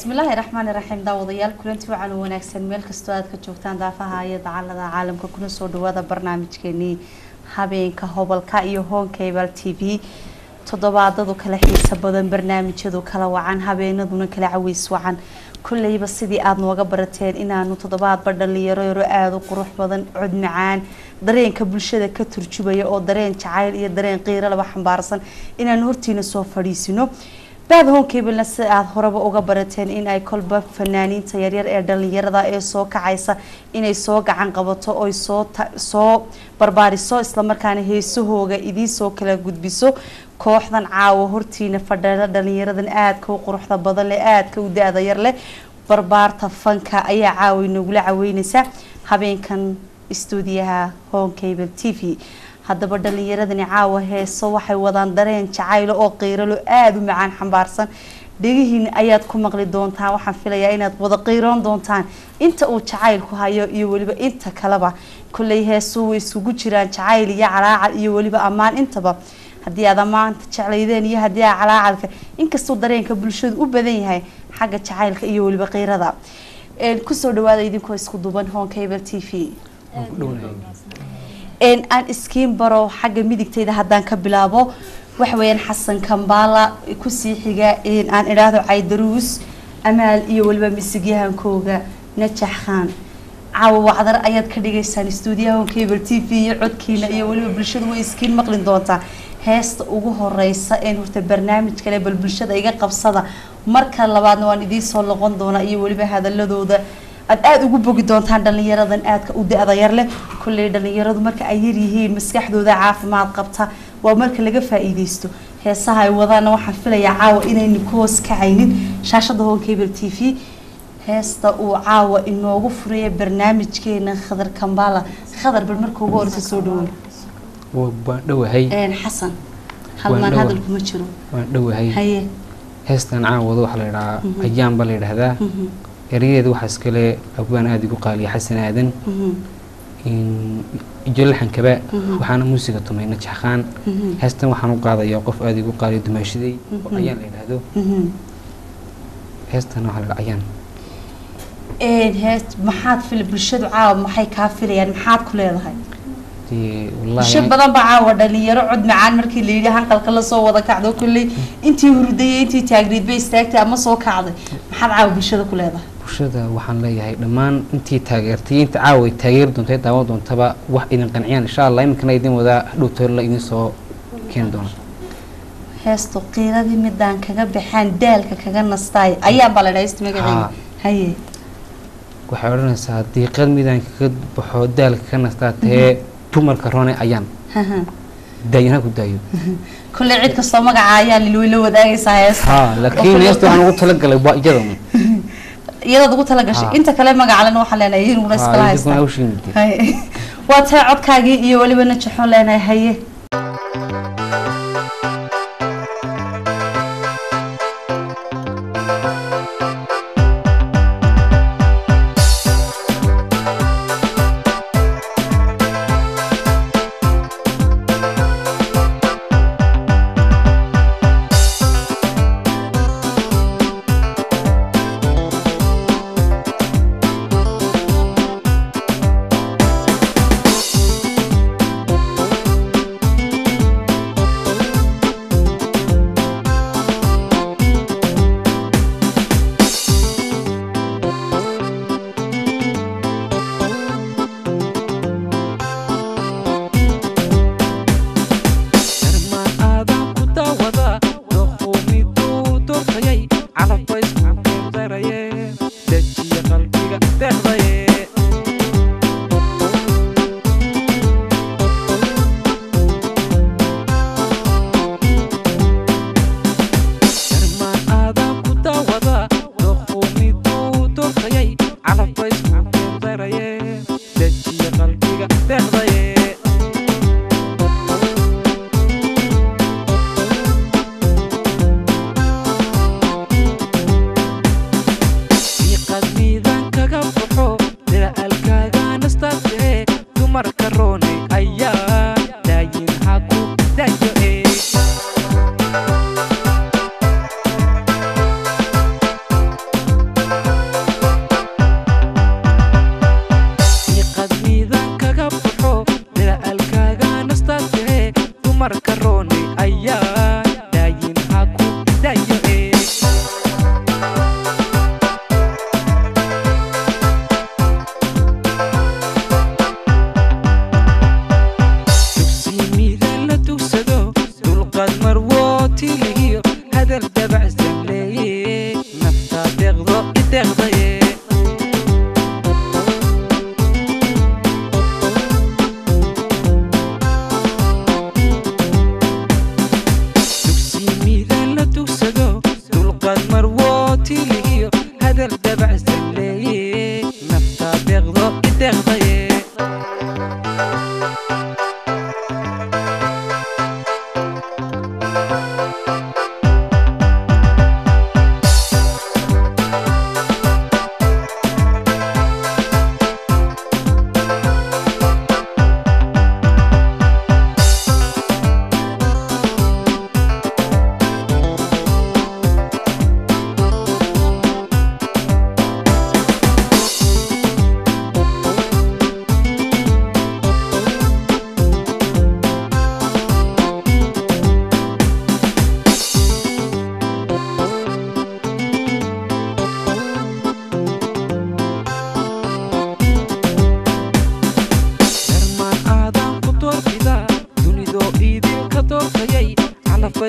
بسم الله الرحمن الرحيم داوديال كلنتي وعن وناكسن ميل كستو aad ka joogtaan daafaha iyo dacalada caalamka kuna soo dhawaada barnaamijkeeni habeenka hobalka iyo Home Cable TV toddobaadadu kala xiiso badan barnaamijyadu kala wacan habeenaduna kala caweys wacan kullayba sidii aad nooga barateen inaanu toddobaadba dhalinyaro aad u qurux badan cod macaan dareenka bulshada ka turjubaya oo dareen jacayl iyo dareen qiiro laba xambaarsan inaan hortiina soo fadhiisino بعد هون كيبلنا ساعات هربا أوجا برتين إن أي كل باب فنانين تيارير إردن يرضى أي صوك عيسى إن أي صوك عن قبضته أي صوت برباري صوت إسلام كان هي سهوجا إدي صوك لا جود بيسو كوحدن عاو هرتين فدرنا إردن يرضن آد كو قروح بدل آد كو ده يرله بربار تفنك أي عاوي نقول عاوي نسا هبين كان استوديها هون كيبل تي في هذا بدل يردني عاوه هي صوحي وضان درين شعيله أو قيرله آد ومعان حمبارسن دقيهن آياتكم مغلي دونتان وحنفلا يا إنات وضا قيران دونتان أنت أو شعيلكو هايو يوليبا أنت كلبا كل هي سوي سوق جيران شعيل يا علاعل يوليبا أمان أنت با هدي هذا ما أنت شعيلين يا هدي علاعلك إنك صو درين كبلشود وبدين هاي حاجة شعيلك يوليبا قير هذا الكسر دوادا يدينكو يسكدوبان هون كيبل تي في إن إسكين برو حاجة ميديكتي ده هدان كبلابو وحوين حسن كمبالا كسي حاجة إن إرادو عيدروس أمال إيول بمسجيها كوجا نتشح خان عاو وعذر أياد كديجي سان استوديو كيبل تي في عد كينا إيول بالشد وإسكين مقلن دوتا هست وجوه الرئيس إن هو برنامج كله بالشد إيجا قبصة مركز لبعض وان إدي صار لغون دونا إيول بهذا اللذو ده aad ugu bogi doontaan dhalinyaradan aadka u da'dayar leh kullee dhalinyaradu marka ay yar yihiin maskaxdooda caafimaad qabta waa marka laga faa'iideysto heesaha ay wadaan waxaan filayaa caawa inay nikoos kacaynin shaashada Home Cable TV heesta uu caawa inoogu furaya barnaamijkeena Khadar Kambala Khadar bal markuu ugu horeysa soo dhawo waa dhawahay xasan hal man hadalku ma jiro waa dhawahay haye heestan caawa waxa la yiraahdaa ayaan bal yiraahdaa يريد واحد كله أبوان هذا يقال يحسن هذا إن جل كباء وحنا موسيقى تمين نجحان هستن وحنا قاعد يوقف هذا يقال دمشقي وعيان لين هذا هستن على العيان هست محاد في البلشد عاو محي كافر يعني محاد كل هذا والله شب بدن بعاود اللي يرعد معان مركي اللي هنقل كل صو وضع كعدو كلي أنتي وردية أنتي تجريد بيستاكت أما صو كعدي محد عاود بلشد كل هذا bulshada waxaan leeyahay dhamaan intii taageertay inta caaway taageer doontay daawo doontaba wax idin qanciyaan insha Allah imkana idin wada dhowtoor la idin soo keen doona heesto qiiradii midaan kaga baxaan daalka kaga nastay ayaa baladhayst magaceeda haye waxa oranaysaa diiqad midaan kaga baxo daalka ka nastaatee dumarka roonay ayaan dayna ku dayo kulli cid ka soo magaca ayaa lilweyla wadaagaysaa heesto laakiin heesto waxaan ugu talagalay waa iyada iyada ugu tala gashay inta kale magacalana waxa leenahay inuu la iskala haysto waa taa codkaagii iyo waliba najaxoon leenahay haye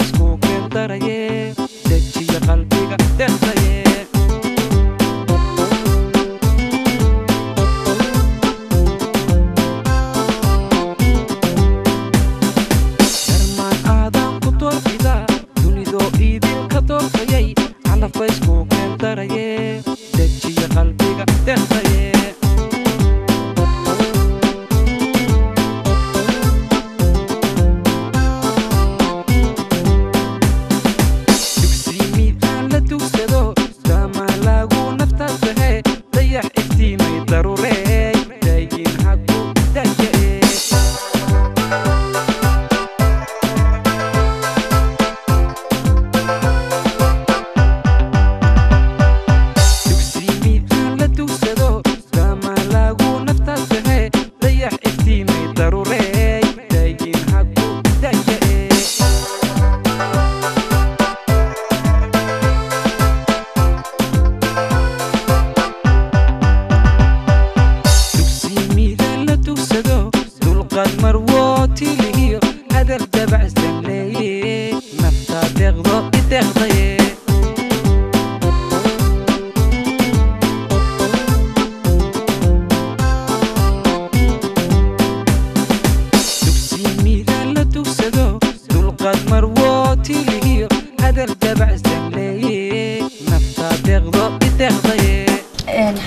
isku keentaraye dejiya qalbiga deqdaye darmaan aadan ku doorfida dunidoo idinka doortayay calafka isku keentaraye dejiya qalbiga deqdaye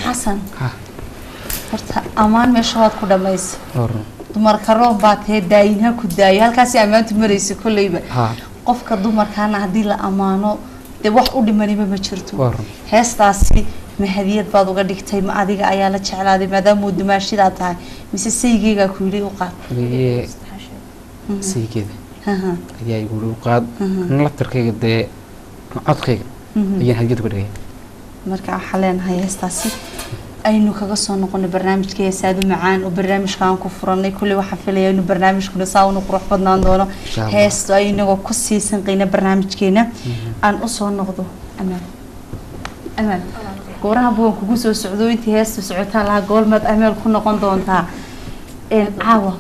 حسن أمان مشهد كده مايس دمر كرام بعده داينها كداي هالكاسي أمان تمريس كل يبقى قف كدمر كان هدي لأمانه تبوح أودي مني بمشرتو هستاسي مهدية بعض وقديك تيم عادي عيالة شعلادي مادام مود ماشي ذاتها مثل سيجيجا كولي وقاد سيجيجا يا يقولوا وقاد نلتر كي قد عطقي يجين هالجد كده مركع حاليا هاي هستاسي aynu kaga soo noqonay barnaamijka Saadu Macaan oo barnaamijkan ku furanay kulli waxa filayaa inuu barnaamijku saawno qurux badnaan doono heesto aynaga ku siisan qeyna barnaamijkeena aan u soo noqdo amaan gooraha buu kugu soo socdo intii heesto socota la goolmad amal ku noqon doontaa caawa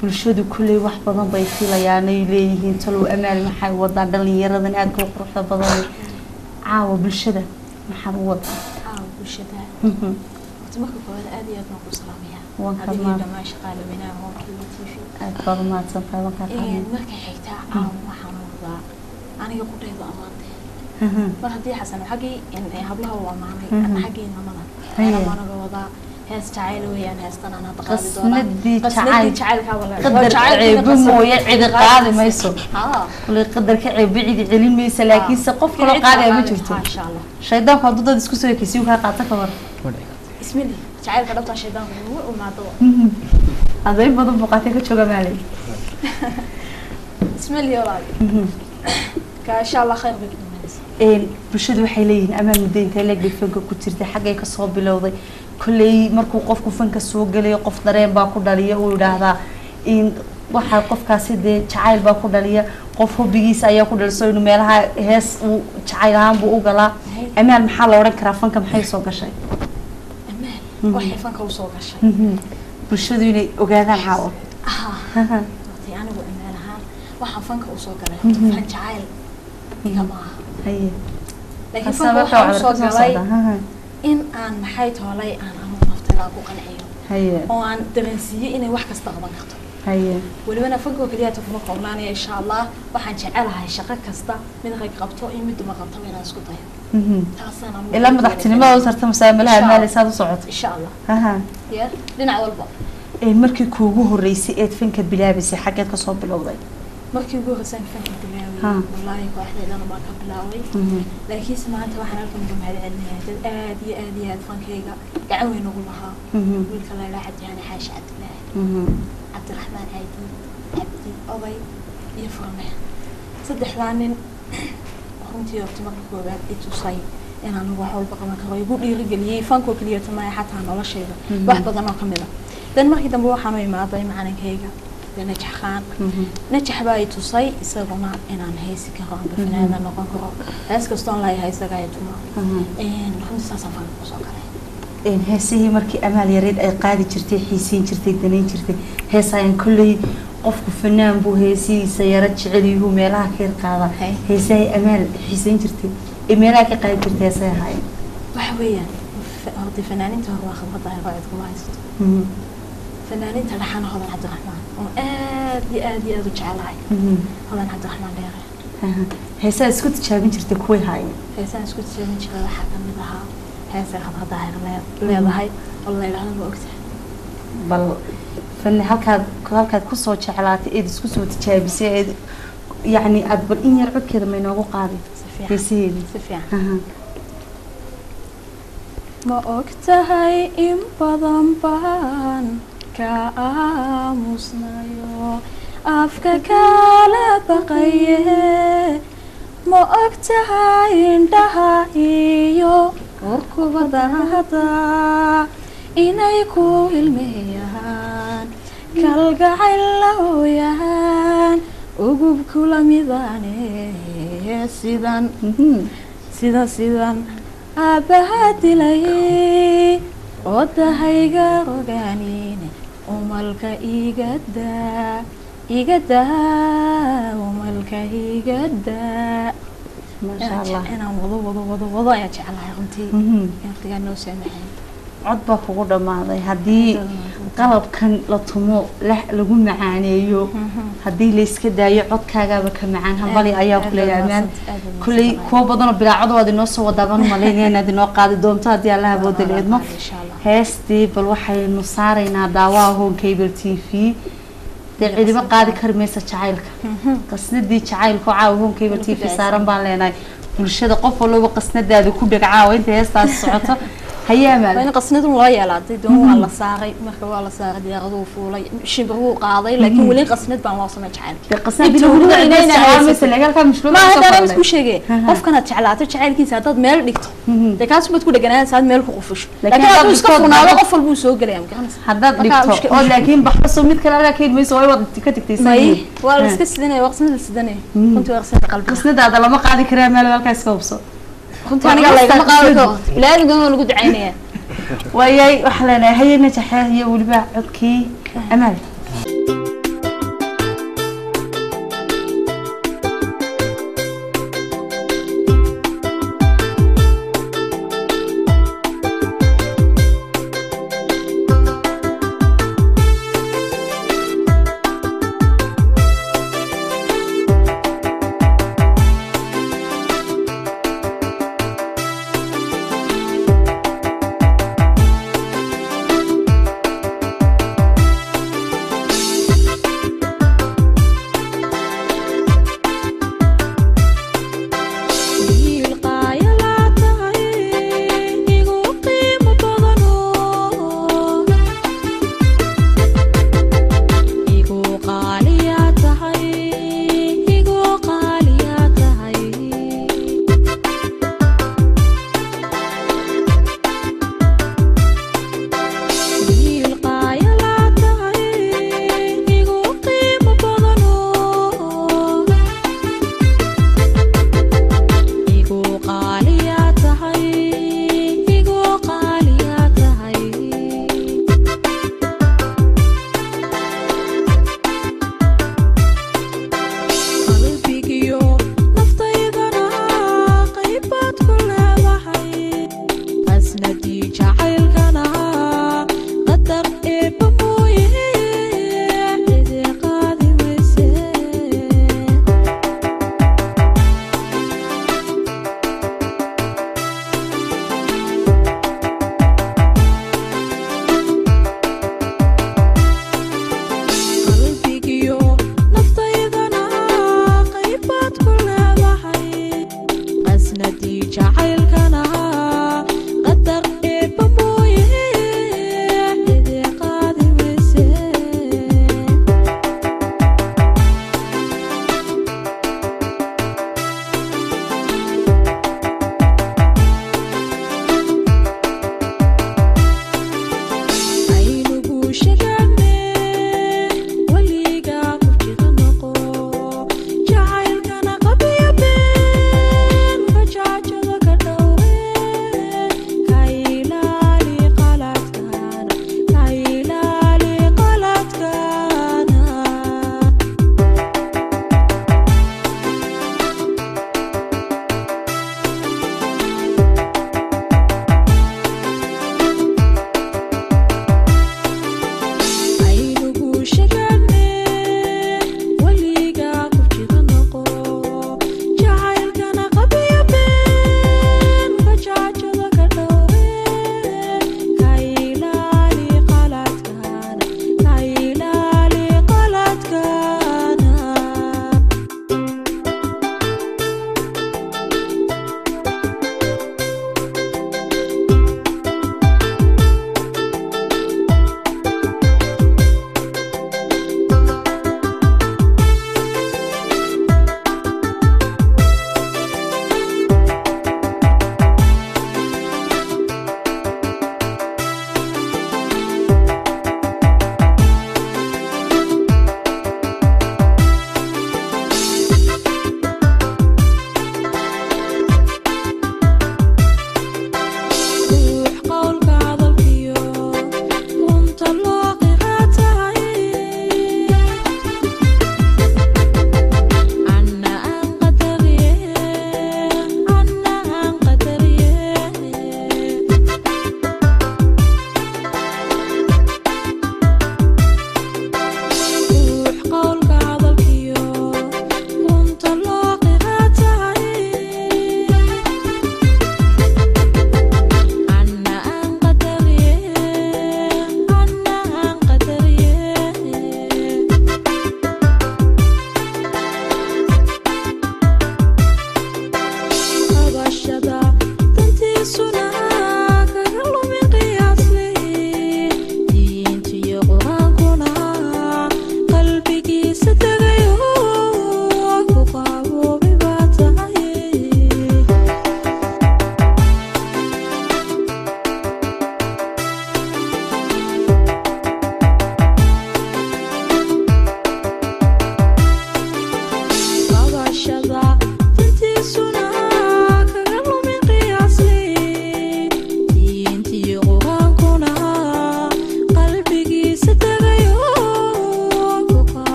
bulshadu kulli wax badan bay filayaan ay leeyihiin talo amal maxay wada dhalinyaradan aad ku quruxda badan caawa bulshada maxaa wada bulshada marka koowaad aad iyo aad baan ku salaamayaa adiga dhamaan shaqaale weynaha hoonkiiba TV aad baad mahadsantahay marka xigta waxaan wadaa aniga ku dheedo amaantay mar haddii xasan xagii hablaha waa maamay xagii namada ayaan wadaa hees jacayl weeyaan heestan aan hadda qaadi doonaa qasnadii jacaylka wala qadar ceeb mooye cid qaadi mayso kulli qadar ka ceeb cid celin mayso laakiin se qof kale qaadi ma jirto insha Allah shaydaanku hadduu dad isku soo ekaysiyo ka qaata ka war bismillah jacaylka dhabta shaydaanku wuu umaado aday badan buqaatay ka jooga maalay bismillah walaal ka insha Allah khayr bik bulshadu waxay leeyihiin amaan mudaynta leeg fanka ku jirtay xagee ka soo bilowday kulay markuu qofku fanka soo galay qof dareen baa ku dhaliya uu yiraahdaa in waxa qofkaasi de jacayl baa ku dhaliya qof hobbigiisa ayaa ku dhaliso inuu meelaha hees uu jacayl ahaan buu u galaa amaan maxaa la oran karaa fanka maxay soo gashay amaan waxay fanka u soo gashay bulshadu inay ogaadaan caawa waqti anigu amaan ahaan waxa fanka u soo galay fan jacayl igama haye laakiin fanka waxa u soo galay in aan maxay toolay aan nafteeda ku qanciyo haye oo aan dareensiyo inay wax kasta qaban karto haye waliba fanka kaliya kuma qowlaanaya insha Allah waxaan jecelahay shaqo kasta mid ay qabto iyo mid ma qabto inaan isku dayo taasana ila madaxtinimada u sarta masaamalaha maalisaad u socoto insha Allah ya dhinac walba markii kuugu horeysay ee fanka bilaabaysay xageed ka soo bilowday markii ugu horeysay fanka bilaaway wallahi kooxdeena ma ka bilaaway laakiin maanta waxaan halkan ku mahadcelinayaa dad aad iyo aad fankayga gacan weyn ugu lahaa wiilka la ilaahay yani xaash Cabdiraxmaan Aydin Abdi Oday iyo Furme saddexdaan nin runtii waqti marka koobaad itusay inaan wax walba qaban karo igu dhiirigeliyay fanka kaliya tamay xataa noloshayda wax badan oo kamid ah dan markii dambe waxaan u imaaday macalinkayga نجح خان نجح باي تصي يسوون أنا هيسي كهان بفنان نقول كره هس كستان لا هيسي قايتوما إن خمس سنة فان وصاكره إن هسه مركي أمال يريد أي قاعدة شرتي حسين شرتي دنين شرتي هسه إن كله qofku fanaan buu heesiisa yara jecel yuhu meelaha ka qaada heesahay amaal xiisan jirtay ee meelaha ka qaadi jirtay heesay ahaayeen waxa weeyaan horta fanaaninta hore waa khibrad ay qaaad kuma haysto fanaaninta dhaxan hodan cabdiraxmaan oo aad iyo aad u jecelahay hodan cabdiraxmaan dheere heesaa isku tijaabin jirtay kuway haayeen heesaa isku tijaabin jirtay waxa ka mid ahaa heesaa khibrad ay leedahay oo la yiraahdo ma ogtahay bal fan halkaad ku soo jeclaatay eed isku soo tijaabisay eed yani aad bal in yar codkeeda ma inoogu qaaday heesaheedii si fiican ma ogtahay in badan baan ka aamusnayo afka kala baqaye ma ogtahay indhaha iyo urkubadahada inay ku ilmeeyaan kalgacayl looyaan ugub kula midane sidan aabbaha dilay odahayga ogaanine umalka igadaa umalka igadaa maasha allah inaan wado ayaa jecelahay runtii waqtigaa noo saamaxay cod baa kugu dhammaaday haddii qalabkan la tumo lagu macaaneeyo haddii la iska daayo codkaagaaba ka macaan hambali ayaa ku leeyahay amaan kulley kuwa badanoo bilaacado waad inoo soo wadaaban malaynaya inaad inoo qaadi doonto haddii allaha booda leedmo heestii bal waxaynu saaraynaa daawaha Home Cable TV dee ciidamo qaadi kari maysa jacaylka qasnadii jacaylka oo caawa Home Cable TV saaran baan leenahay bulshada qof walba qasnadaada ku dhagcaa inta heestaas socoto هيامل وين قصنته الله يلعطي دون الله صاغي مركب الله صاغي ياخذوه فولي شبرو قاضي لكن ولي قصنت بان واصل جعل قصنت بيقولوا علينا مثل قال كان مشكله ما هذا مش كل شيء قف كانت جعلات جعلكيس هذا ميل دغتو دكاس بتكون دغنا ساد ميل كقفش لكن هذا اسكفنا قفل بو سو غليام هذا دغتو لكن بحسو ميد كلا لكن ما سوي وقت كتكتيسن ماي ولا اسك سدنه وقصنت سدنه كنت وقصنت قلبي قصنت هذا لما قاعد كريم ميل halkaas كوبسو كنت انا قال لك ما قاوله لا نقول لو دعينيه وياي وحلنا هي نجحه هي ولبا عدكي امال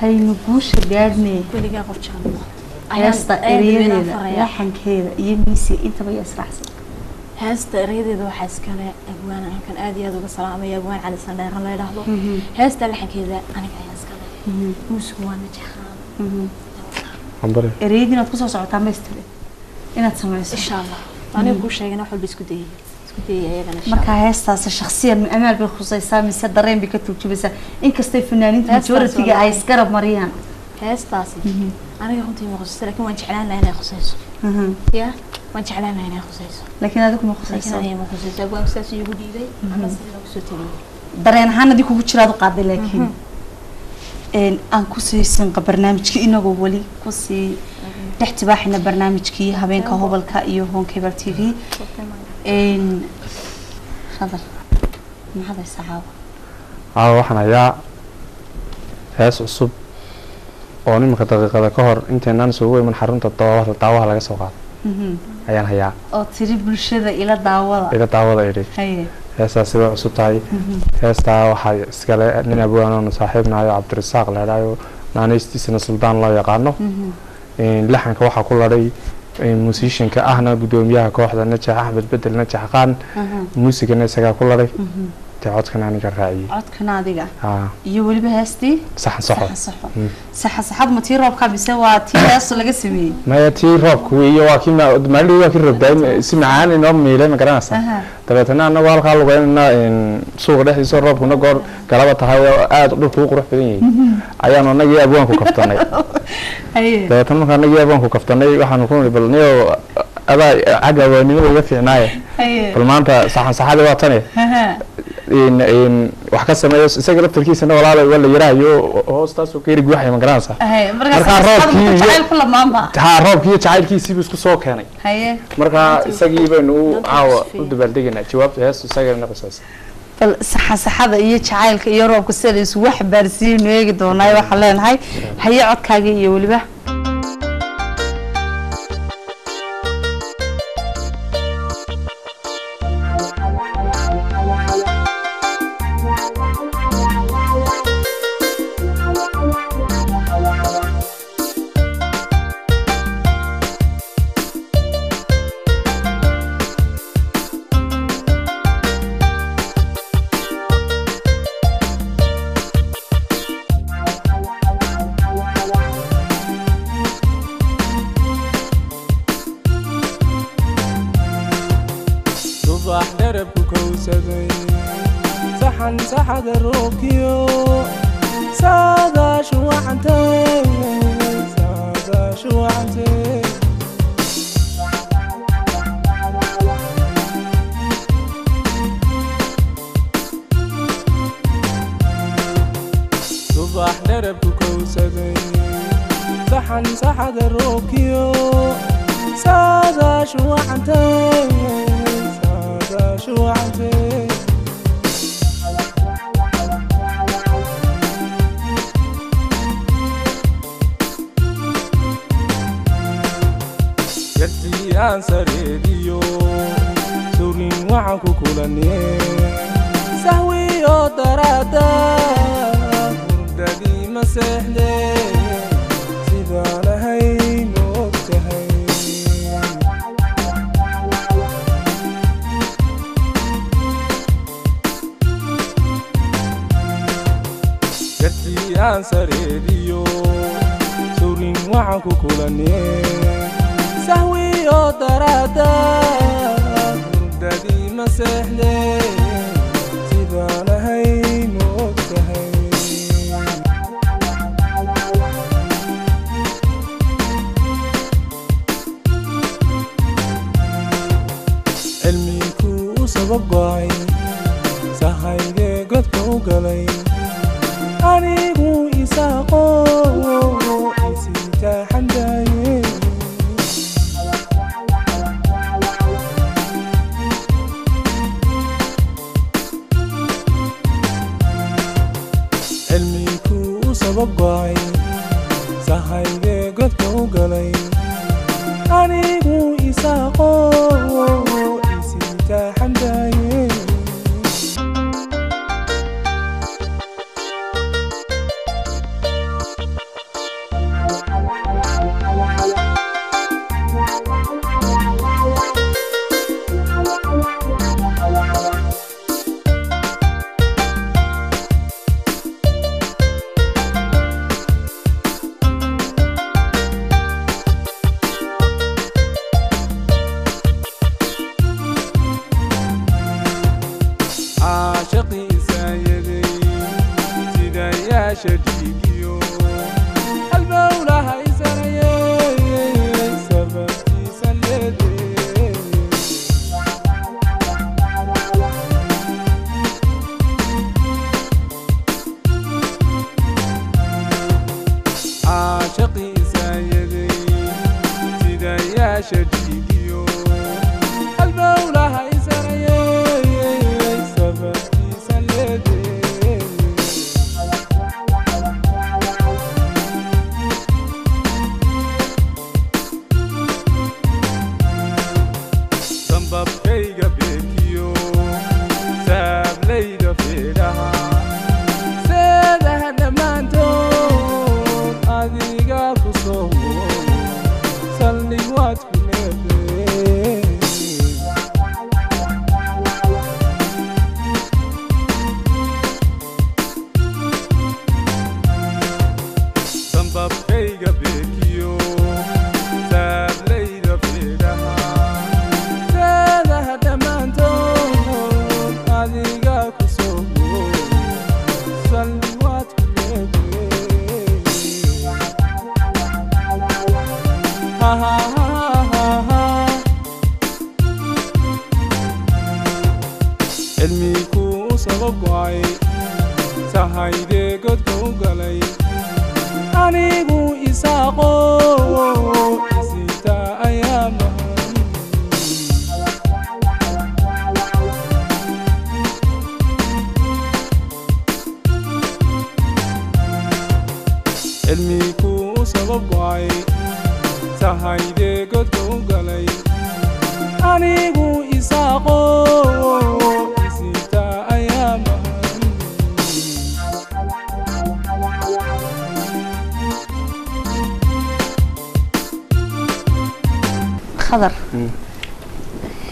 هاي نقوش قاعدني كل جا قف شان هاستا إريدة لحن كذا يميسي أنت بيا أسرع هاستا إريدة وحاس كان أبوان كان آدي هذا بصراحة يا أبوان على سنة الله يرحمه هاستا لحن كذا أنا كياس كذا مسكوان نجحان عمبري إريدي نتقص صعوبة مستري إن تسمعس إن شاء الله أنا بقول شيء أنا أحب بسكوتي marka heestaas shakhsiyan amal bay khusaysaa mise dareen bi ka turjubaysaa inkastay fanaaniinta majority-ga ay isgarab mariyaan heestaas aniga runtii ma khusayso laakiin waan jeclaan lahaa inay khusayso ya waan jeclaan lahaa inay khusayso laakiin adigu ma khusayso laakiin ma khusayso waan saas igu dhiibay ama sida ku soo taliyay dareen ahaan adii kugu jiraad u qaaday laakiin aan ku siisan barnaamijka inagoo wali ku sii dhaxtibaaxina barnaamijkii habeenka hobalka iyo Home Cable TV شاطر ما هذا الصعاب waxaan ayaa hees cusub oo nimka daqiiqada ka hor inteenan soo weeyman xarunta daawaha laga soo qaado ayaan hayaa oo tiri bulshada ila daawada iri heesaas sida cusub tahay heesta waxa iskale nin abwaano saaxiibnaayo Cabdirasaaq leedahay naanaystiisana Suldaan loo yaqaano laxanka waxa ku laday musician ka ahna gudoomiyaha kooxda Najax Axmed Bedel Najax Qaan muusigana isaga ku laday codkan aniga raaciyay codkan adiga iyo waliba heestii sax ma tii roobka bise waa tii hees laga sameeyay ma tii roobku iyo waa kii maalintii waa kii roobday si macaan inoo meelay ma garanaysa dabeetana anagu halka lugeynaa suuq dhexdiisa roobkuna goor galaba tahay aad dhulku u qurux badan yahay ayaan anaga abwaanku kaftanay dabeetana markaan anaga abwaanku kaftanay waxaan ku balniyo ada caga waanimo uga fiicnaaye bal maanta saxada waa tan in wax ka sameeyo isaga laftirkiisana walaalay wala yaraayo hoostaas oo keeri guuxay ma garanaysa marka roobkii jacaylkiisii isku soo keenay marka isagii baynu caawa u dabaaldegaynaa jawaabta hees isaga naqasaas bal saxada iyo jacaylka iyo roobka sida isugu xabaarsiin eegi doonaa waxa leenahay haye codkaaga iyo waliba سحد الروكيو سادا شو عنتي سادا شو عنتي صباح دربك كوسدي سحد الروكيو سادا شو عنتي سادا شو عنتي سريديو سورين وعكو كلني سهوي او ترادا ورددي مسحلي سيدانا هاي نوكتهي جدي سريديو سورين وعكو كلني سهوي او ترادا ورددي مسحلي سيدانا هاي نوكتهي علمي كو سبب قاعي سهايلي قد كو قلي أنيقو إساقو إسيتا حندايي سبقاي سهايلي قد كو قلي أنيقو إساقو إسيتا حندايي عاشقي سايدي سيدا يا شديقيو المولى هيسريي سببتي سلدي عاشقي سايدي سيدا يا شديقيو المولى هيسريي سببتي سلدي sanbabkayga beekiyo saablayda feedhaha seedaha dhammaantood adiga ku soo sallig waad ku leeday sanbabkayga beekiyo saablayda feedhaha seedaha dhammaantood adiga ku soo sallig waad ku leeday ha ha ha ha ha cilmigu sabab go'ay sahaydee godka u galay anigu isaaqo isita ayaa mahan cilmigu sabab go'ay sahaydee godka u galay anigu isaaqo isita ayaa mahan khadar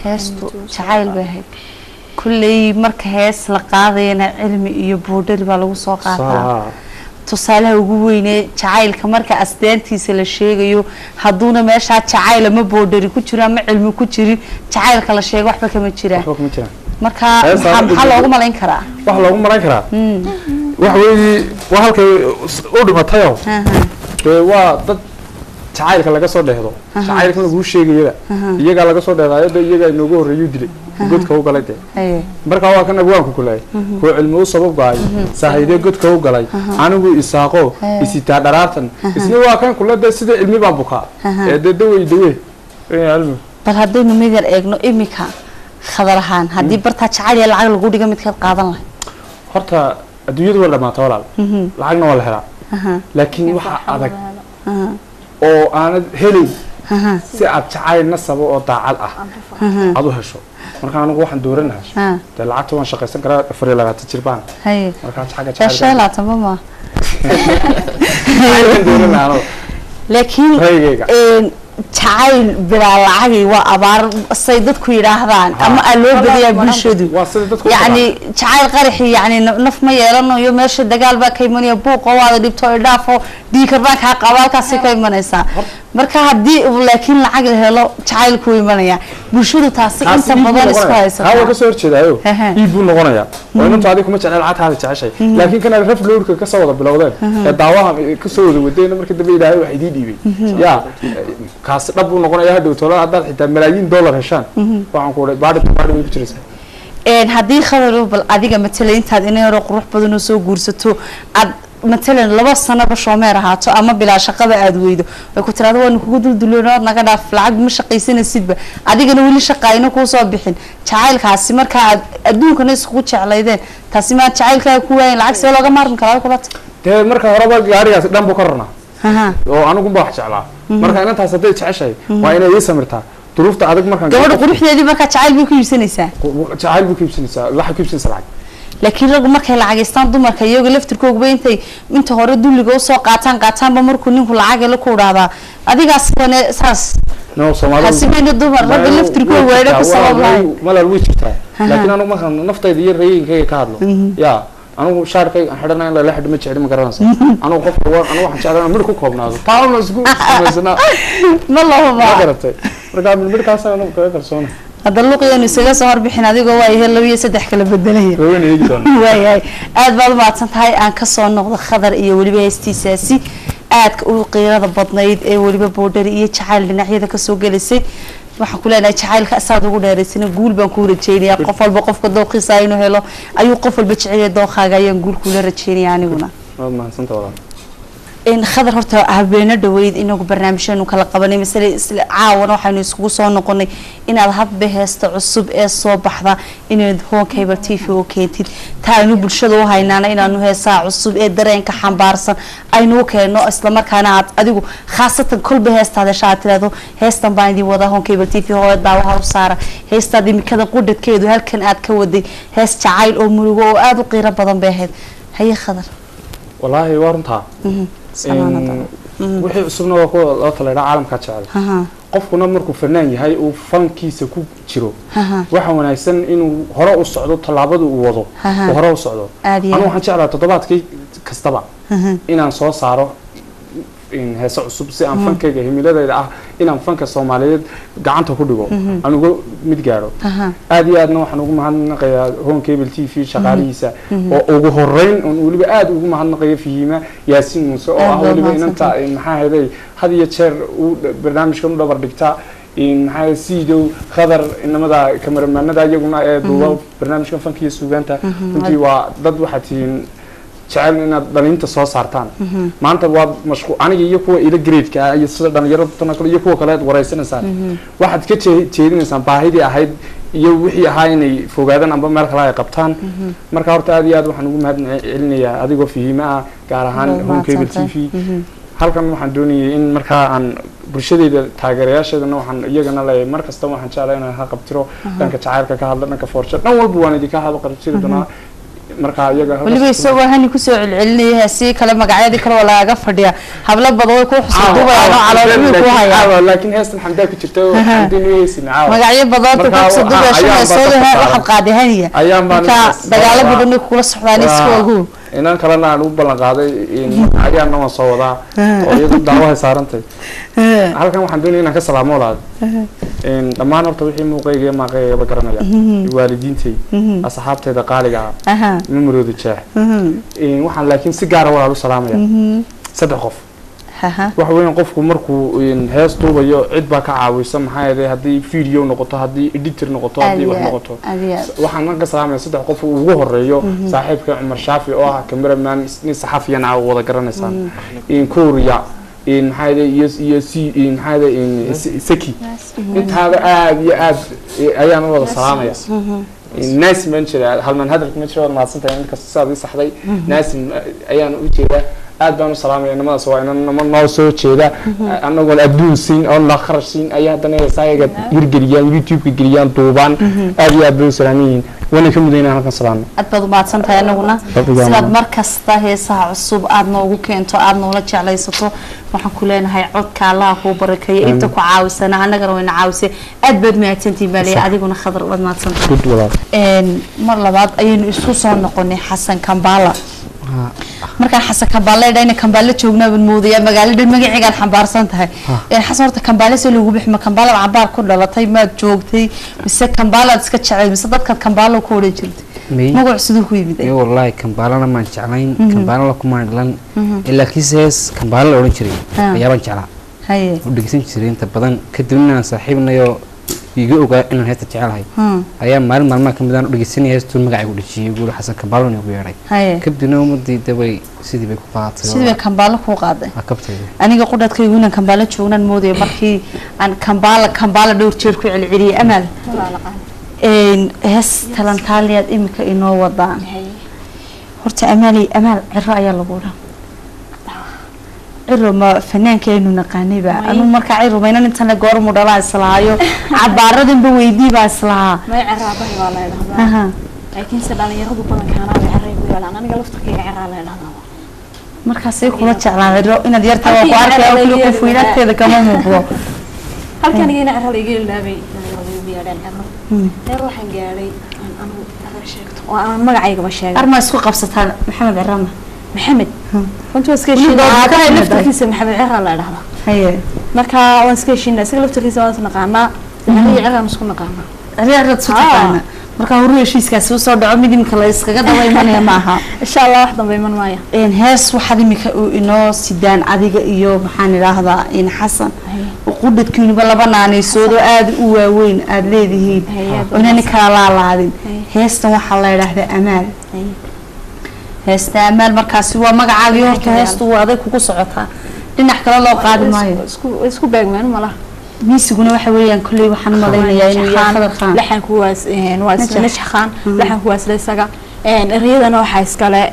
heestu jacayl bay ahayd kulley marka hees la qaadayana cilmi iyo boodhari baa lagu soo qaataa tusaalaha ugu weynee jacaylka marka asdaantiisa la sheegayo hadduuna meeshaa jacayl ama boodhari ku jiro ama cilmi ku jirin jacaylka la sheego waxba kama jiraan marka maxaa loogu malayn karaa wax loogu malayn karaa wax weeye waa halkay u dhimatayo waa dad jacaylka laga soo dheehdo jacaylka lagu sheegayada iyaga laga soo dheedayo iyaga inoogu horeeyo dilay godka u galay marka waa kan abwaanku kulay ku cilmi u sabab gaay saahide godka u galay anigu isaaqo isita dharaartan isna waa kan kulada sida cilmi baan buka ee dadaway cilmi bal haddaynu mid yar eegno imika khadar ahaan haddii bartaa jacayl iyo lacag lagu dhiga midkaad qaadan lahay horta adduunyadu waa dhamaata walaal lacagna waa la helaa laakiin waxa adag oo aanad helin si aad jacayl nasabo oo daacad ah aad u hesho marka anigu waxaan dooranahay dee lacagta waan shaqaysan karaa 24 jir baan marka jacayl ma laakiin jacayl bilaa lacagi waa abaar say dadku yiraahdaan ama loo badiyaa bulshadu yani jacayl qaraxi yani naf ma yeelanayo meesha dagaal baa ka imanaya buuq oo wada dhibto dhaafo dhiikar baa ka qabaalkaasi ka imanaysa marka hadii laakiin lacag la helo jacayl ku imanaya bulshadu taasi inta badan isku haysa hawa ka soo horjeedayo iibu noqonaya oo inta adiga kuma jecel lacag jeceshay laakiin kana raf loorka ka soo wada bilowdeen ee daawaha ka soo wada wadeen markii dambe ilaahay wax idii dhiibay ya kaas dhab uu noqonaya hadhow tola hadda xitaa malaayiin dollar heshaan waxaan ku baadhi way ku jiraysaa hadii khadar bal adiga matala intaad inay hore qurux badan oo soo guursato ad مثلا لبا سنة بشومير هاتو أما بلا شقة بقى دويدو وكنت رادو أنو كودو دلونات نقدا في العقد مش شقيسين السيدبا أديك أنو ولي شقاينو كوسو بحين تعايل كاسي مركا أدوك ناس خوتش على يدين تاسيما تعايل كوين العكس ولا غمارن كلا كلات ده مركا هربا غارياس دم بكرنا oo anigu baa wax jeclaa marka inta haday jeceshay waa inay samirtaa duruufta adag marka gabadha quruxdeedii marka jacayl buu ku iibsanaysaa waxa ku iibsanaysaa lacag laakiin rag markay lacageystaan dumarka iyaga laftirkooda intay inta hore duliga soo qaataan ba markuu ninku lacag la ku dhaada adigaas wane saas no Soomaaliya xasibina dumar rag laftirkooda weeyda ku sabab lahayn malal way jirtaa laakiin anigu markaan naftayda iyo rayeenkayga ka hadlo yaa anigu shaarkay xidhanaa in la xidhmo jecel ma garanaysa anigu qofka anigu waxaan jeclahay mid ku koobnaado taawna isku sameysana ma laha ma garatay marka midkaas anigu ka kalsoona هذا اللقي إنه سجى صار بحين هذه جوا يهلا ويا سدح كلا بدلية وين يجدون واي aad baad maadsantahay aan ka soo noqdo khadar iyo waliba heestiisaasi aad u qiirada badnayd ee waliba boodhar iyo jacayl dhinacyada ka soo galisay waxaan ku leenahay jacaylka asaad ugu dheeraysana guul baan ku rajeynayaa qof walba qofka dooqiisa inuu helo ayuu qof walba jecel yahay dooqaaga ayaan guul kula rajeynayaa aniguna ما سنت والله إن خضر هرت هبينا دويد إنه برنامجنا وكلا قبلنا مثلا عاون وحنا يسقو صون نقولي إن الهب به استعصب الصبح ذا إنه هو كيبل تيفي وكيتي تانو بالشدو هاي نانا إنه هي ساعة عصب درين كحن بارسن أينو كأنه أصلا ما كان أديكو خاصة كل به استعد شاطر هذا هستن بايدي وذا هون كيبل تيفي هو داوها وصارة هستدي مكذا قدرت كيدو هل كان أد كودي هست عائل أمور وأدو قيرة بدن بهاد هي خضر والله وارنتها wixii cusubna waa kuwa loo talay caalamka jecel qofkuna markuu fanaan yahay uu fankiisa ku jiro waxa wanaagsan inuu hore u socdo talaabada uu wado hore u socdo anu waxaan jeclaa toddobaadkii kastaba inaan soo saaro in heeso cusub si aan fankayga himiladayda ah inaan fanka Soomaaliyeed gacanta ku dhigo anugu mid gaaro aad iyo aadna waxaan ugu mahadnaqayaa Home Cable TV shaqaalihiisa oo ugu horeyn oo waliba aad ugu mahadnaqayaa Fihima Yaasiin Muuse oo ah waliba inanta maxaa haday had iyo jeer uu barnaamijkan u dhabar dhigtaa in maxaa siidow khadar inamada kameramanada iyaguna ee duuba barnaamijkan fankiisa suugaanta intii waa dad waxa tiin jacayl inaad dhalinta soo saartaan maanta waa mashquul aniga iyo kuwa ila grade-ka iyo sida dhalinyarada kale iyo kuwa kale wareysanaysan waxaad ka jeedinaysaan baahidii ahayd iyo wixii ahaa inay fogaadaan amba meel kale ay qabtaan marka horta aad iyo aad waxaan ugu mahadcelinayaa adigoo Fihima gaar ahaan Home Cable TV halkan waxaan doonayay in marka aan bulshadayda taageerayaasheedana waxaan iyagana leeyahay mar kasta waxaan jeclahay inaan ha qabtiro dhanka jacaylka ka hadla dhanka forja dhan walba waan idinka hadlo qarashadana marka iyaga waliba isagoo hani ku soo celcelinaya si kala magacyada kala walaaga fadhiya habla badan ku xusudubaya caloolmi ku haya laakiin heestan xamdaa ku jirto xamdin weeysin caawa magacyo badan ku xusudubaya soo waxa qaadahaniya marka dagaalo badan ku kula socdaan isku inaan kalena aan u ballan qaaday in ayaana waan soo wadaa oo iyadu daawaha saarantay halkan waxaan doonayaa inaan ka salaamo walaal in dhammaan horta wixii muuqayga iyo maaqayga garanaya waalidiintay asxaabtayda qaaliga ah memoryada jeex in waxaan laakiin si gaar ah walaal u salaamaya saddex qof waxa weyn qofku markuu hees duubayo cid baa ka caawisa maxaa yeelay hadii video noqoto hadii editor noqoto hadii wax noqoto waxaan ka salaamay saddex qof ugu horeeyo saaxiibka Umar Shaafi oo ah cameraman ni saxafiyan ah wada garanaysan in Korea in maxaa iyo si in maxaa in Seki intaada aad iyo aad ayaan wada salaamaya الناس من شر هل من هذا من شر ما صنت يعني كسر صحدي ناس أيان وجهه أدنى سلام يعني ما سوى إنه ما سوى شيء أنا أقول أدون سين أو نخرج سين أيها تاني سايق يرجعيان يوتيوب يرجعيان طوبان أبي أدون سلامين وانا كم دينا هذا سلام أتبادل ما تصنت يعني قلنا سلام مركز تهي ساعة الصبح أدنى وكنتو أدنى ولا شيء على يسطو وحكولين هاي عد كلا هو بركة أنت كعاوس أنا قروين عاوسة أدبد ما تنتي بالي أدي قلنا خضر واد ما تصنت مرة بعد أين إسوسون نقولني حسن كمبالا markaan xasan kambaale dhayna kambaale joogna moodaya magaalada magaciiga xambaarsan tahay in xasan horta kambaale soo lagu biximo kambaale cabaar ku dhalatay ma joogtay mise kambaale iska jecel mise dadka kambaale ku wada jirtay magac sidoo ku yimid ee wallahi kambaale ma jeclayn kambaale kuma dhalan ilaa kiisaas kambaale la oran jiray ayaan jeclaa haye u dhigsan jiray inta badan kadibna saaxiibnayo iga ogaa inaan heesta jecelahay ayaa maalmaha kamid ah u dhigeysanay heestu magacaygu dhijiyay guul xasan kambaalo inuu yeeray kadibna ummadii dabay sidii bay ku qaadatay sidii kambaalo ku qaaday akabtayda aniga qudadkaygu inaan kambaalo joognan moodaya markii aan kambaalo dhowr jeer ku celceliyay amal hees talantaaliyaad imika inoo wadaan horta amal ciro ayaa lagu dhahaa عرّو ما فنان كأنه نقاني بقى أنا مركع عرّو ما ينن إنسان لجور مدلع إصلاحه عبارة بويدي بإصلاحه ما يعرّبه ولا يلهذا لكن سبحان يرضو بنا كنا يعرّب ولا أنا قلت كي يعرّب يلهذا مركع سيكون تشعل عرّو إن ديرت وقارك أو كل كفوينات كذا كمان مبوا هل كان يجينا عرّو يجيل لابي بيادين عرّو يروح نجاري أنا أرشقت وأنا ما عايق بشيء أرمى سوق قفصتها محمد عرّمة محمد كنت واسكيشين كان لفتكيس محمد عرّا لا لهذا هي marka waan iska heshiinaa isaga laftiisa waan naqaanaa yani cira masku naqaanaa reer sutana marka hore heshiiskaasi soo dhaco mid imika la iskaga dabaymanaya maaha insha Allah wax dambe iman maaya hees waxaad imika inoo sidaan adiga iyo maxaan idhaahdaa in Xasan qudadkiinuba laba naanaysood oo aad u waaweyn aad leedihiin inaan kala laadin heestan waxa la yiraahdaa Amaal heesta Amaal markaasi waa magacaagii horta heestu waa adag kugu socotaa dhinac kale loo qaadi maayo isku beegmaan malaha miisiguna waxa weeyaan kulli waxaan malaynayaa inuu yahay Khadar Khan laxan kuwaas Najax Khan laxan kuwaas isaga eriyadana waxa iskale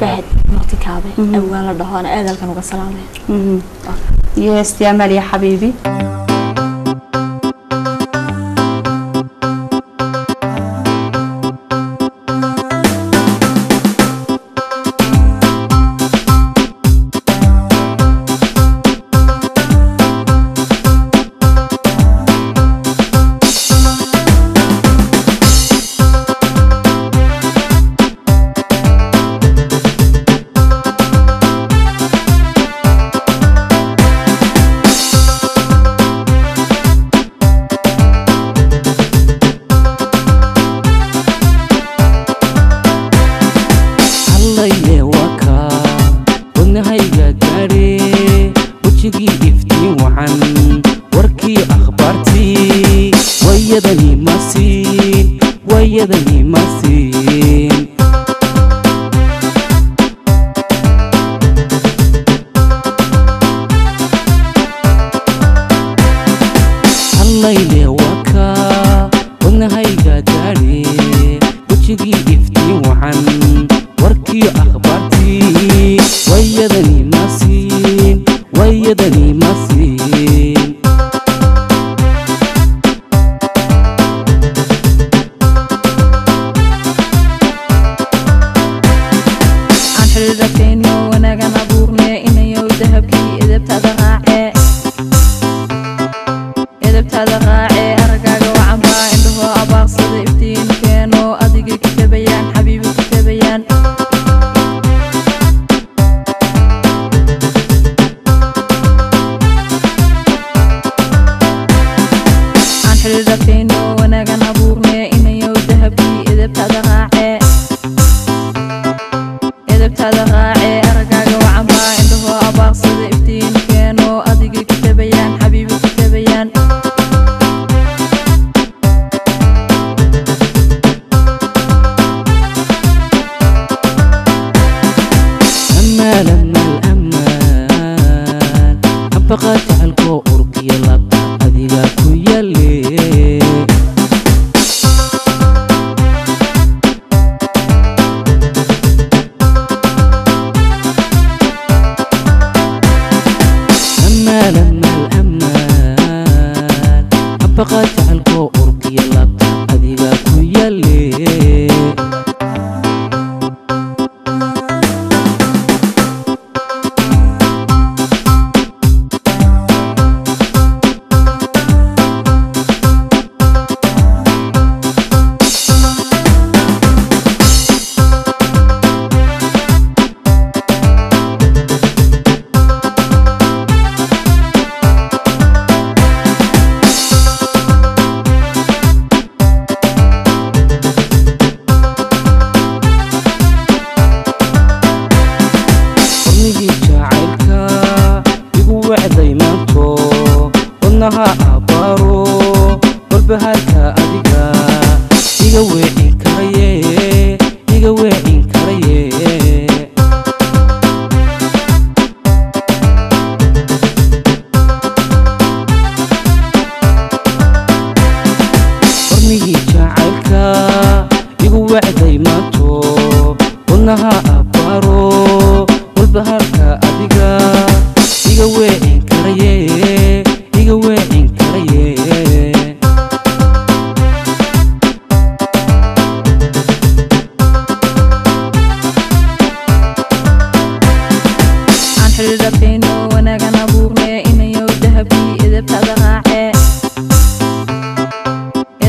Fahad Martikaabe awaan la dhahoona aadalkan uga salaamay yes ya Amaal ya habibi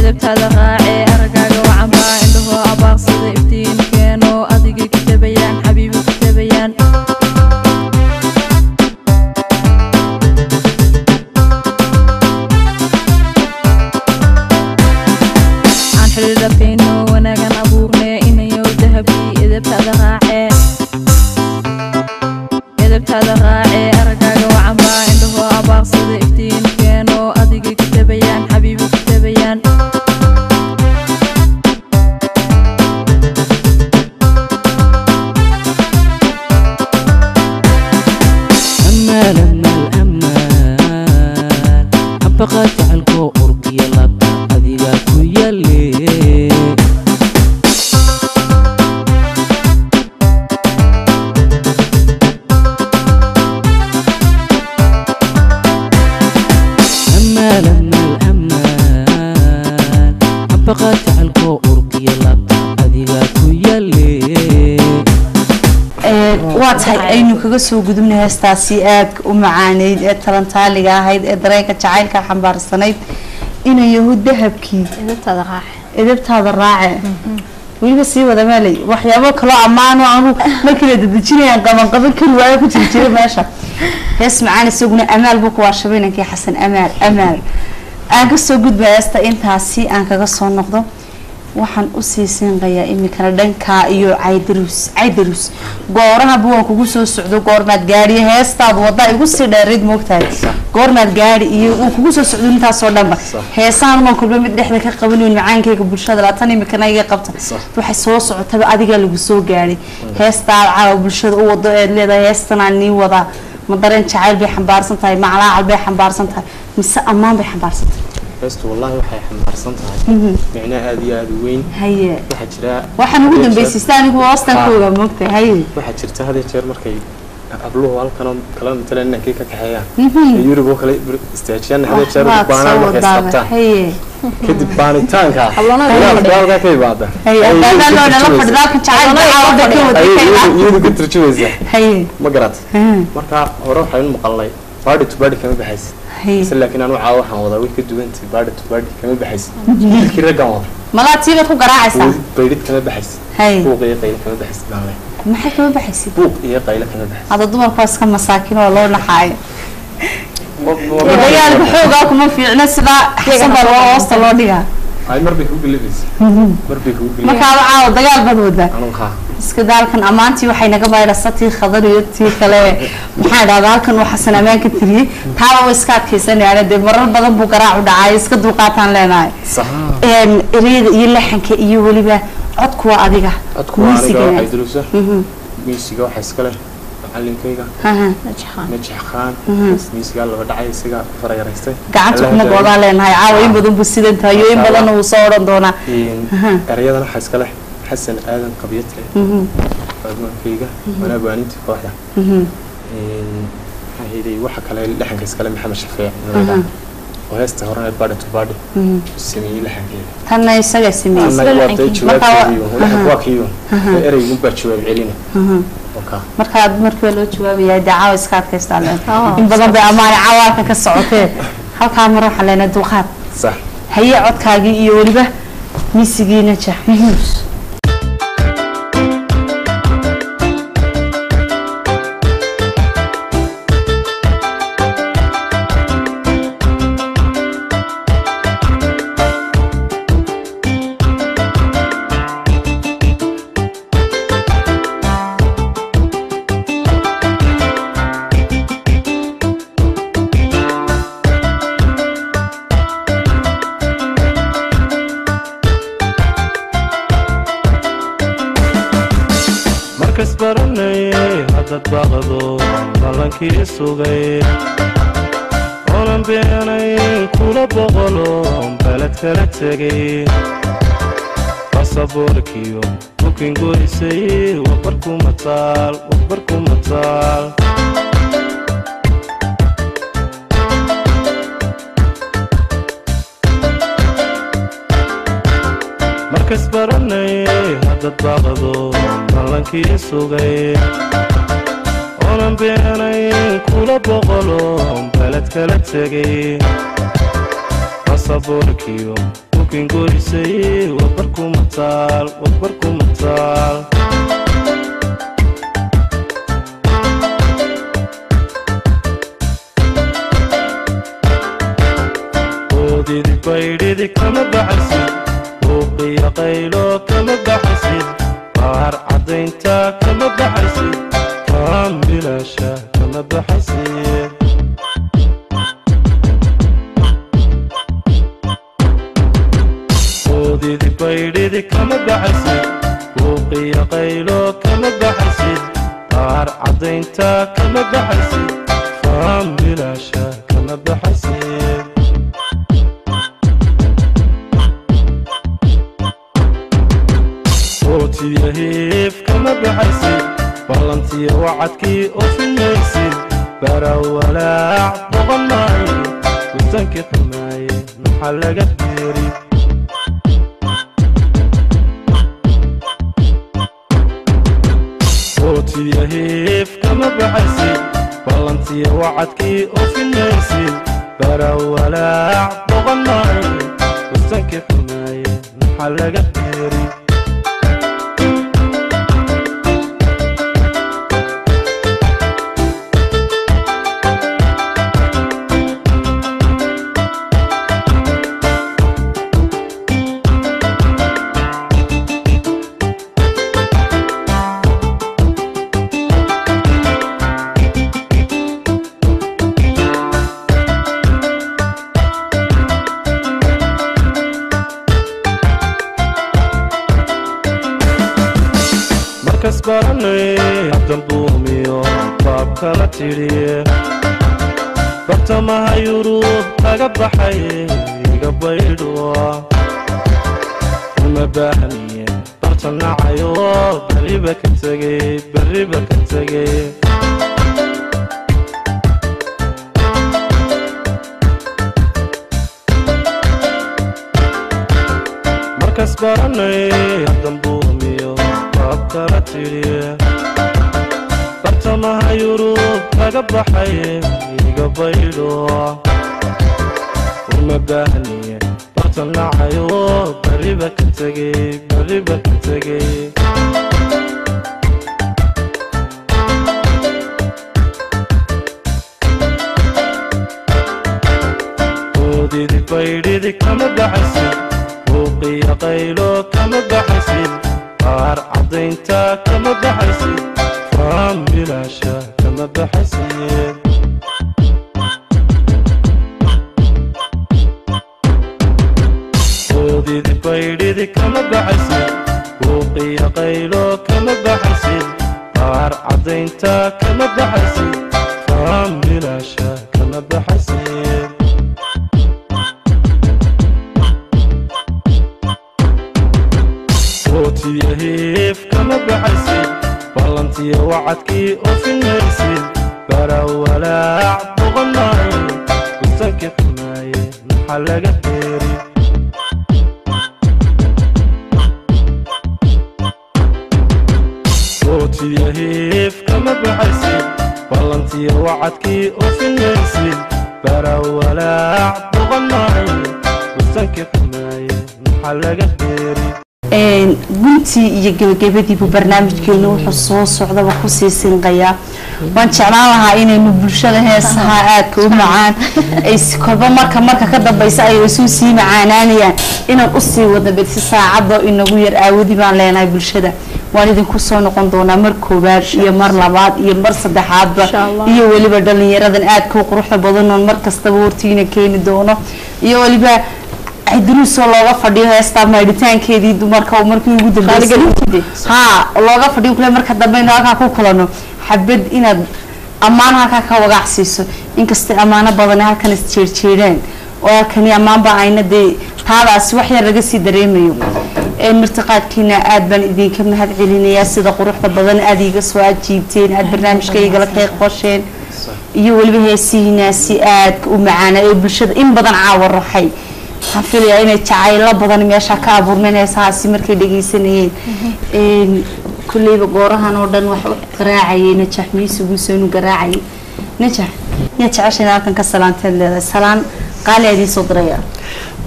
edebtada raace aragaaga wacan baa indhaho abaaqsada iftiin keeno adigii ku tabayaan edebtaada raacee edebtaada raacee aragaaga wacanbaa indhahoo abaaqsada iftiinkeenoo adigay ku tabayaan xabiibi ku tabayaan أمان أمان أمان أبقى تعلقو أرقي لابا أذيقا كويالي أمان أمان أمان أبقى تعلقو أرقي لابا أذيقا كويالي waa tahay aynu kaga soo gudubnay heestaasi aad u macaaneyd ee talantaaliga ahayd ee dareenka jacaylka xambaarsanayd inay yahuud dahabkii edebtaada raace weliba sii wada meelay waxyaabo kaloo ammaano anu markii la dadejinayaan qaban kari waayo ku jiri jiray meesha hees macaan isaguna amaal buu ku waashabay inankii xasan amaal aan ka soo gudbay heesta intaasi aan kaga soo noqdo waxaan u siisinqayaa imikana dhanka iyo caydarus gooraha buwan kugu soo socdo goormaad gaadhi heestaad wada igu sii dheerid moogtahay goormaad gaadhi iyo uu kugu soo socdo intaasoo dhanba heesaan ma kulba mid dhexda ka qabanayeen macaankayga bulshada laatan imikana iga qabta waxay soo socotaba adiga lagu soo gaadhay heestaad caawa bulshada u wado eed leedahay heestanaan nii wadaa ma dareen jacayl bay xambaarsan tahay maclaacal bay xambaarsan tahay mise ammaan bay xambaarsan tahay بس والله waxay xambaarsan tahay macna aad iyo aad u weyn haye waxa jira waxaan ugu dambeysay anigu hoostankooga moogtay haye waxa jirta hada jeer markay abluhu halkan kala matalan inay ka kaxeeyaan Yurub kale istaajiyaan hada jeer baana waxay sabtaan haye kadib baanitaanka halka ka ibaada haye baana loo la fadhidaa ka jacaylka caawda ka wadayay Yurub ka turjumaysa haye ma garat marka hore waxaan maqalnay baadhi to baadhi kama baxaysid لكن أنا عاوز حاول أقول كده وأنت بعد تبارد كمان بحس كده جواب ملا تيجي تقول قراعة بيرد كمان بحس فوق إيه قيل كمان بحس بعمله ما حد كمان بحس فوق إيه قيل كمان بحس هذا الضمر خاص كم مساكين والله ولا حاجة يا البحوق ما في ناس لا حسب الله وسط الله ديها هاي مربي هو بلبس مربي هو بلبس ما كان عاود دجال بدوده أنا خا iska dalkan amaantii waxay naga bayrasatay khadar iyo tii kale maxaa dhaqaalkan waxa sanameen ka tiriyay taaba way iska adkaysanayaan dee marar badan buu garaac u dhacay iska dulqaataan leenahay صح ereyada iyo laxanka iyo waliba codku waa adiga codku waa aniga waxay duruusa miisiga waxa iska leh macallinkayga najix khaan miisiga laba dhacay isaga farayaraystay gacanta kuna goodaa leenahay caawa in badan buu sidan tahay in badan uu soo oran doona ereyadana waxa iska leh حسن آدم قبيته فما فيجا وأنا بانيت واحدة هذه واحد كلا لحن كسكلام محمد شفيع وهي استهرنا بعد تبادي سمي لحن كذا هنا يسجل سمي لحن واقيو إيري مبارك شوي بعلينا مركب لو شوي يا دعاء إسكات كستالين إن بدن بأمان عوارك كالصعوبة هل كان مرة حلنا دوخات صح هي عد كاجي يوربه ميسجينة شح مهوس بلانكي سوغي ولم بيني كل بغلو بلد كلا تغي باسبوركيو ممكن قويسي وبركو مطال مركز برني هذا الضغضو بلانكي سوغي ولم بيني كل بغلو بلد كلا تغي باسبوركيو ممكن قويسي وبركو مطال وديدي بايدي كما بحسي وقيا قيلو كما بحسي بار عد عدينتا كما بحسي كان بلاشا كما بحسي وديدي بيديدي كما بحسي وقيا قيلو كما بحسي قار عدينتا كما بحسي كان بلاشا كما بحسي صوتي يهيف كما بحسي بلنتي وعدكي وفي الميسي برا ولاع بغناي وزنكي حماي محلقة ديري صوتي يهيف كما بحسي بلنتي وعدكي وفي الميسي برا ولاع بغناي وزنكي حماي محلقة ديري كسبرني عبدن بوميو باب كلا تيري بطمها يروح أقبحي يقبيدوا المباهنية برطلنا عيو بريبك انتقي بريبك انتقي مركز برني عبدن بوميو كرتيري برطمها يروح أقبحي يقبيدوا المباهنية برطلنا عيو بريبك انتقي بريبك انتقي وديدي بيديدي كما بحسي وقيا قيلو كما بحسي قار عدينتا كما بحسي فام بلاشا كما بحسي وديدي بيديدي كما بحسي وقيا قيلو كما بحسي قار عدينتا كما بحسي فام بلاشا كما بحسي صوتي يهيف كما بحسي بلنتي وعدكي وفي الميسي برا ولاع بغناي وزنكي حماي محلقة ديري صوتي يهيف كما بحسي بلنتي وعدكي وفي الميسي برا ولاع بغناي وزنكي حماي محلقة ديري guntii iyo gabagabadiibu barnaamijkeenu wuxuu soo socdaba ku sii sinqayaa waan jeclaan lahaa inaynu bulshada heesaha aadka u macaan ay kolba marka ka dambaysa ay isu sii macaanaanayaan inaan u sii wada bedsi saacadda inagu yar aawadi baan leenahay bulshada waan idinku soo noqon doonaa mar koobaad iyo mar labaad iyo mar saddexaadba iyo weliba dhalinyaradan aadka u quruxda badan oo mar kastaba hortiina keeni doono iyo weliba عدروس الله فدي هستا ميدتان كيدي دمركا ومركي ugu dambeeyay looga fadhiyo kale marka dambe halka ku kulano xabad inaad amaanaha ka wagacsiiso inkasta amaana badan halkan isjeerjeereen oo kan yamaan ba aynadii taadaas wax yar laga sii dareemayo martiqaadkiina aad baan idinka mahad celinayaa sida quruxda badan aad iga soo ajiibteen aad barnaamijkayga la qayb qosheen iyo waliba heesiina si aad u macaan ee bulshada in badan caawar raxay xafilaya inay jacaylo badan meesha ka abuurmanaysaasi markay dhageysanayeen kulliba goorahan oo dhan wax qaraacayay najax miisugu soo garaacay najax ya jacashina halkan ka salaanteed leedahay salaan qaaleedii soo diraya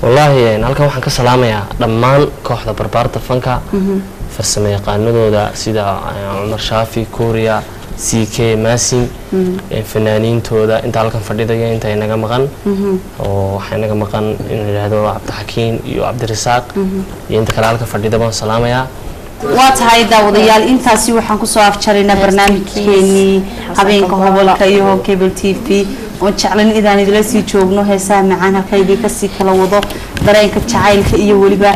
wallahi halkan waxaan ka salaamayaa dhammaan kooxda barbaarta fanka farsamo yaqaanadooda sida Umar Shaafi Korea CK Masin fanaaniintooda inta halkan fadhidaya inta inaga maqan oo waxa inaga maqan in yiraahdo Cabdi Xakiin iyo Cabdi Rasaaq iyo inta kale halka fadhida baan salaamayaa واتهاي داوديال انتاسي waxaan ku soo afjarina barnaamijkeeni habeenka hobolka iyo Cable TV oo jeclan idaan idila sii joogno heesaha macaan halkayga ka sii kala wado dareenka jacaylka iyo waliba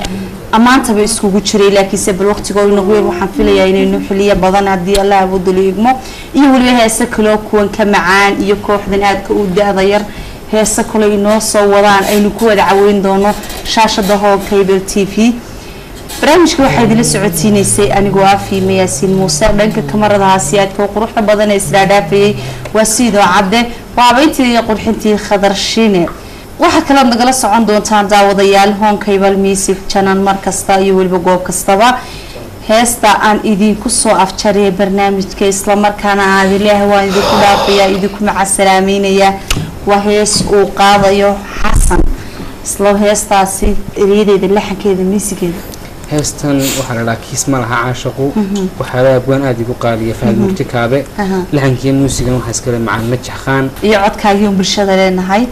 amaantaba iskugu jiray laakiin bal waqtigood inagu yar waxaan filayaa inaynu xiliya badan hadii Allah awood leeymo iyo waliba heesa kale kuwan ka macaan iyo kooxdan aadka u daada yar heesa kale inoo soo wadaan aynu ku wada caawin doono shaashada Cable TV barnaamijka waxaa idin socodsiinaysay anigu Afiima Yaasiin Muuse dhanka kamarada haasiyaadka quruxda badan ee isdhaafayay waa sidoo cadde waabayntii qurxintii Khadar Shiine waxa kale oo nagala socon doontaan daawadayaal Cable Music channel markasta iyo waliba goob kastaba heesta aan idinku soo afjariyay barnaamijka isla markaana aad ilaahay waan idinku dhaafayaa idinku macassalaameynaya waa hees uu qaadayo Xasan isla heestaasi ereyadeeda laxankeeda miisigeeda heestan waxaa la kiis ma laha caashaqo waxa la abwaan aad igu qaaliya faad murtikaabe laxankii muusiga waxa iskale macaan Najax Khan iyo codkaagii bulshada leenahay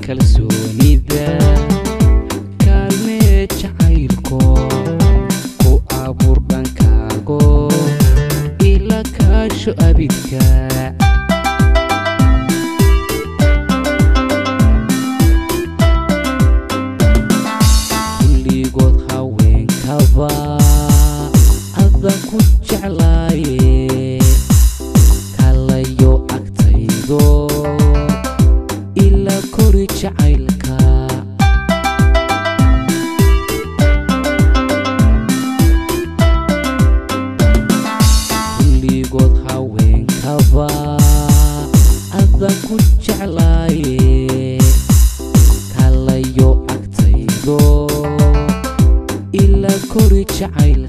kalsoonida badan ku jeclaaye kalayo agtaydo ila kori jacayl